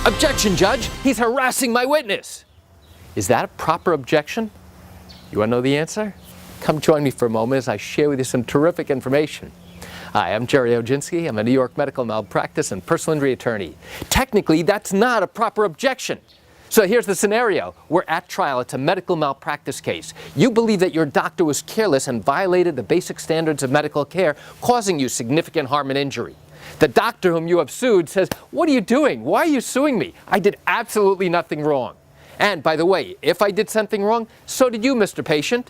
Objection, Judge! He's harassing my witness! Is that a proper objection? You want to know the answer? Come join me for a moment as I share with you some terrific information. Hi, I'm Gerry Oginski. I'm a New York medical malpractice and personal injury attorney. Technically, that's not a proper objection. So here's the scenario. We're at trial. It's a medical malpractice case. You believe that your doctor was careless and violated the basic standards of medical care, causing you significant harm and injury. The doctor whom you have sued says, "What are you doing? Why are you suing me? I did absolutely nothing wrong. And by the way, if I did something wrong, so did you, Mr. Patient.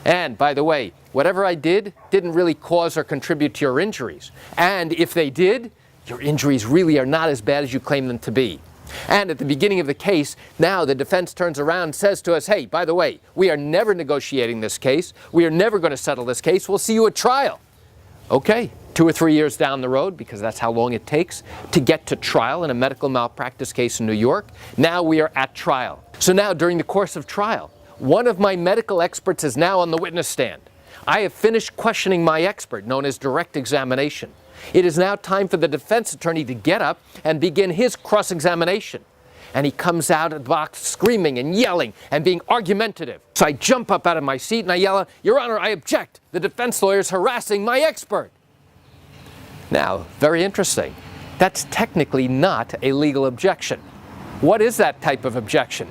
And by the way, whatever I did didn't really cause or contribute to your injuries. And if they did, your injuries really are not as bad as you claim them to be." And at the beginning of the case, now the defense turns around and says to us, "Hey, by the way, we are never negotiating this case. We are never going to settle this case. We'll see you at trial." Okay, 2 or 3 years down the road, because that's how long it takes to get to trial in a medical malpractice case in New York. Now we are at trial. So now during the course of trial, one of my medical experts is now on the witness stand. I have finished questioning my expert, known as direct examination. It is now time for the defense attorney to get up and begin his cross-examination. And he comes out of the box screaming and yelling and being argumentative. So I jump up out of my seat and I yell, "Your Honor, I object. The defense lawyer is harassing my expert." Now, very interesting. That's technically not a legal objection. What is that type of objection?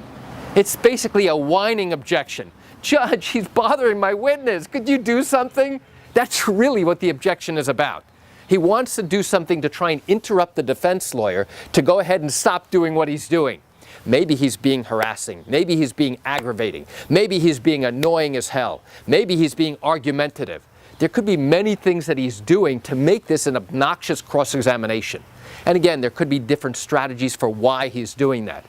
It's basically a whining objection. "Judge, he's bothering my witness. Could you do something?" That's really what the objection is about. He wants to do something to try and interrupt the defense lawyer to go ahead and stop doing what he's doing. Maybe he's being harassing. Maybe he's being aggravating. Maybe he's being annoying as hell. Maybe he's being argumentative. There could be many things that he's doing to make this an obnoxious cross-examination. And again, there could be different strategies for why he's doing that.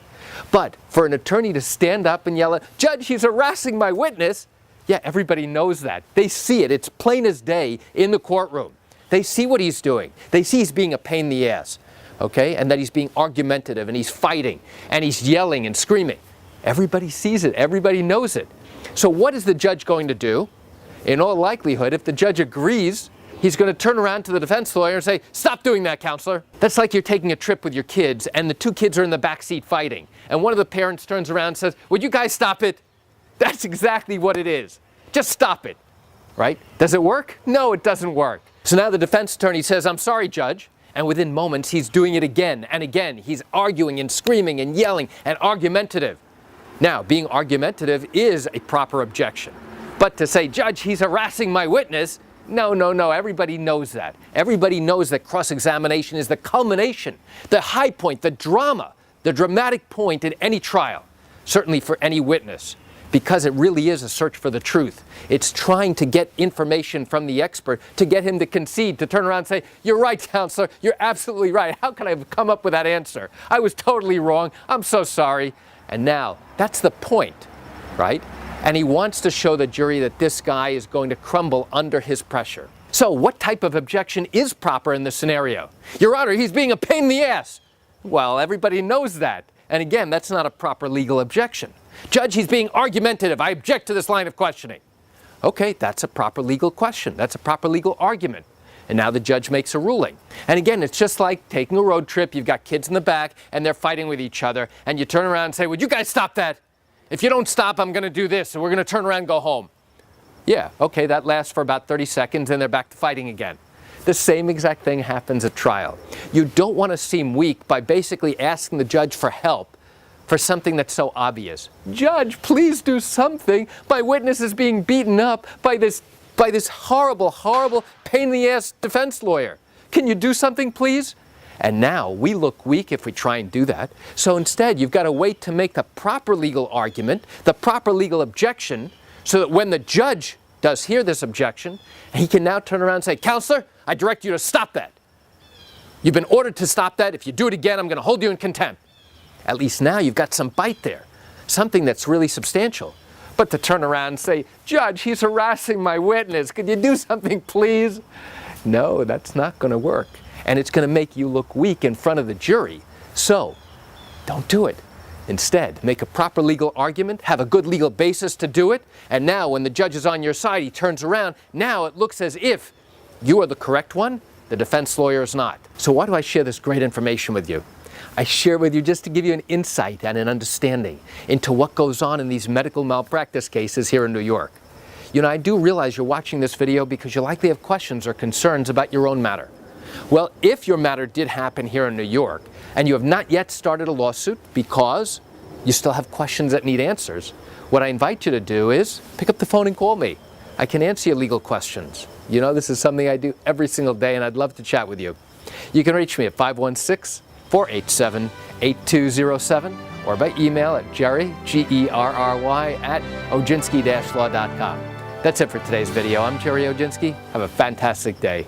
But for an attorney to stand up and yell, "Judge, he's harassing my witness," yeah, everybody knows that. They see it. It's plain as day in the courtroom. They see what he's doing. They see he's being a pain in the ass, okay? And that he's being argumentative and he's fighting and he's yelling and screaming. Everybody sees it. Everybody knows it. So what is the judge going to do? In all likelihood, if the judge agrees, he's going to turn around to the defense lawyer and say, "Stop doing that, counselor." That's like you're taking a trip with your kids and the 2 kids are in the back seat fighting. And one of the parents turns around and says, "Would you guys stop it?" That's exactly what it is. Just stop it, right? Does it work? No, it doesn't work. So now the defense attorney says, "I'm sorry, Judge." And within moments, he's doing it again and again. He's arguing and screaming and yelling and argumentative. Now, being argumentative is a proper objection. But to say, "Judge, he's harassing my witness," no, no, no. Everybody knows that. Everybody knows that cross-examination is the culmination, the high point, the drama, the dramatic point in any trial, certainly for any witness. Because it really is a search for the truth. It's trying to get information from the expert to get him to concede, to turn around and say, "You're right, counselor. You're absolutely right. How could I have come up with that answer? I was totally wrong. I'm so sorry." And now, that's the point, right? And he wants to show the jury that this guy is going to crumble under his pressure. So what type of objection is proper in this scenario? "Your Honor, he's being a pain in the ass." Well, everybody knows that. And again, that's not a proper legal objection. "Judge, he's being argumentative. I object to this line of questioning." Okay, that's a proper legal question. That's a proper legal argument. And now the judge makes a ruling. And again, it's just like taking a road trip. You've got kids in the back and they're fighting with each other. And you turn around and say, "Would you guys stop that? If you don't stop, I'm going to do this. And we're going to turn around and go home." Yeah, okay, that lasts for about 30 seconds and they're back to fighting again. The same exact thing happens at trial. You don't want to seem weak by basically asking the judge for help for something that's so obvious. "Judge, please do something. My witness is being beaten up by this horrible, horrible pain-in-the-ass defense lawyer. Can you do something, please?" And now we look weak if we try and do that. So instead, you've got to wait to make the proper legal argument, the proper legal objection, so that when the judge does hear this objection, he can now turn around and say, "Counselor, I direct you to stop that. You've been ordered to stop that. If you do it again, I'm going to hold you in contempt." At least now you've got some bite there, something that's really substantial. But to turn around and say, "Judge, he's harassing my witness. Could you do something, please?" No, that's not going to work. And it's going to make you look weak in front of the jury. So, don't do it. Instead, make a proper legal argument, have a good legal basis to do it, and now when the judge is on your side, he turns around. Now it looks as if you are the correct one, the defense lawyer is not. So why do I share this great information with you? I share with you just to give you an insight and an understanding into what goes on in these medical malpractice cases here in New York. You know, I do realize you're watching this video because you likely have questions or concerns about your own matter. Well, if your matter did happen here in New York and you have not yet started a lawsuit because you still have questions that need answers, what I invite you to do is pick up the phone and call me. I can answer your legal questions. You know, this is something I do every single day and I'd love to chat with you. You can reach me at 516-487-8207 or by email at Gerry, Gerry, at Oginski-law.com. That's it for today's video. I'm Gerry Oginski. Have a fantastic day.